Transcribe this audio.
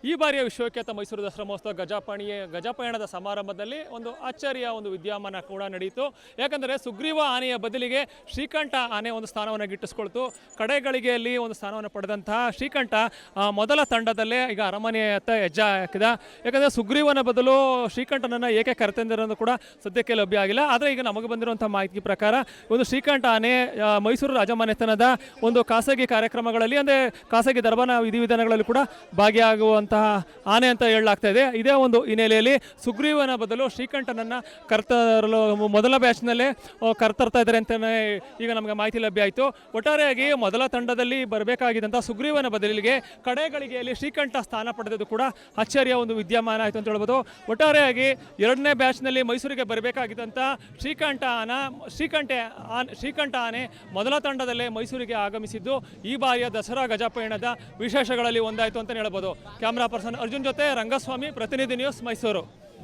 ಈ ಬಾರಿಯ ವಿಶ್ವವಿಖ್ಯಾತ ಮೈಸೂರು ದಸರಾ ಮಹೋತ್ಸವ ಗಜಪಯಣದ ಸಮಾರಂಭದಲ್ಲಿ ಒಂದು ಅಚ್ಚರಿಯ ಒಂದು ವಿದ್ಯಮಾನ ಕೂಡ ನಡೆಯಿತು. ಯಾಕಂದರೆ ಸುಗ್ರೀವ ಆನೆಯ ಬದಲಿಗೆ ಶ್ರೀಕಂಠ ಆನೆ ಒಂದು ಸ್ಥಾನವನ್ನು ಗಿಟ್ಟಿಸ್ಕೊಳ್ತು. ಕಡೆಗಳಿಗೆಯಲ್ಲಿ ಒಂದು ಸ್ಥಾನವನ್ನು ಪಡೆದಂತಹ ಶ್ರೀಕಂಠ ಮೊದಲ ತಂಡದಲ್ಲೇ ಈಗ ಅರಮನೆಯತ್ತ ಹೆಜ್ಜೆ ಹಾಕಿದ. ಯಾಕಂದರೆ ಸುಗ್ರೀವನ ಬದಲು ಶ್ರೀಕಂಠನನ್ನು ಏಕೆ ಕರೆತಂದಿರೋದು ಕೂಡ ಸದ್ಯಕ್ಕೆ ಲಭ್ಯ ಆಗಿಲ್ಲ. ಆದರೆ ಈಗ ನಮಗೆ ಬಂದಿರುವಂಥ ಮಾಹಿತಿ ಪ್ರಕಾರ ಒಂದು ಶ್ರೀಕಂಠ ಆನೆ ಮೈಸೂರು ರಾಜಮನೆತನದ ಒಂದು ಖಾಸಗಿ ಕಾರ್ಯಕ್ರಮಗಳಲ್ಲಿ ಅಂದರೆ ಖಾಸಗಿ ದರ್ಬಾನ ವಿಧಿವಿಧಾನಗಳಲ್ಲಿ ಕೂಡ ಭಾಗಿಯಾಗುವಂತಹ ಆನೆ ಅಂತ ಹೇಳಲಾಗ್ತಾ ಇದೆ. ಇದೇ ಒಂದು ಹಿನ್ನೆಲೆಯಲ್ಲಿ ಸುಗ್ರೀವನ ಬದಲು ಶ್ರೀಕಂಠನನ್ನು ಕರ್ತರಲು ಮೊದಲ ಬ್ಯಾಚ್ನಲ್ಲೇ ಕರ್ತರ್ತಾ ಇದ್ದಾರೆ ಅಂತಲೇ ಈಗ ನಮಗೆ ಮಾಹಿತಿ ಲಭ್ಯ ಆಯಿತು. ಒಟ್ಟಾರೆಯಾಗಿ ಮೊದಲ ತಂಡದಲ್ಲಿ ಬರಬೇಕಾಗಿದ್ದಂಥ ಸುಗ್ರೀವನ ಬದಲಿಗೆ ಕಡೆಗಳಿಗೆಯಲ್ಲಿ ಶ್ರೀಕಂಠ ಸ್ಥಾನ ಪಡೆದದ್ದು ಕೂಡ ಅಚ್ಚರಿಯ ಒಂದು ವಿದ್ಯಮಾನ ಆಯಿತು ಅಂತ ಹೇಳ್ಬೋದು. ಒಟ್ಟಾರೆಯಾಗಿ ಎರಡನೇ ಬ್ಯಾಚ್ನಲ್ಲಿ ಮೈಸೂರಿಗೆ ಬರಬೇಕಾಗಿದ್ದಂಥ ಶ್ರೀಕಂಠ ಆನೆ ಮೊದಲ ತಂಡದಲ್ಲೇ ಮೈಸೂರಿಗೆ ಆಗಮಿಸಿದ್ದು ಈ ಬಾರಿಯ ದಸರಾ ಗಜಪಯಣದ ವಿಶೇಷಗಳಲ್ಲಿ ಒಂದಾಯಿತು ಅಂತ ಹೇಳ್ಬೋದು. ಕ್ಯಾಮ್ರಾ ಪರ್ಸನ್ ಅರ್ಜುನ್ ಜೊತೆ ರಂಗಸ್ವಾಮಿ, ಪ್ರತಿನಿಧಿ ನ್ಯೂಸ್, ಮೈಸೂರು.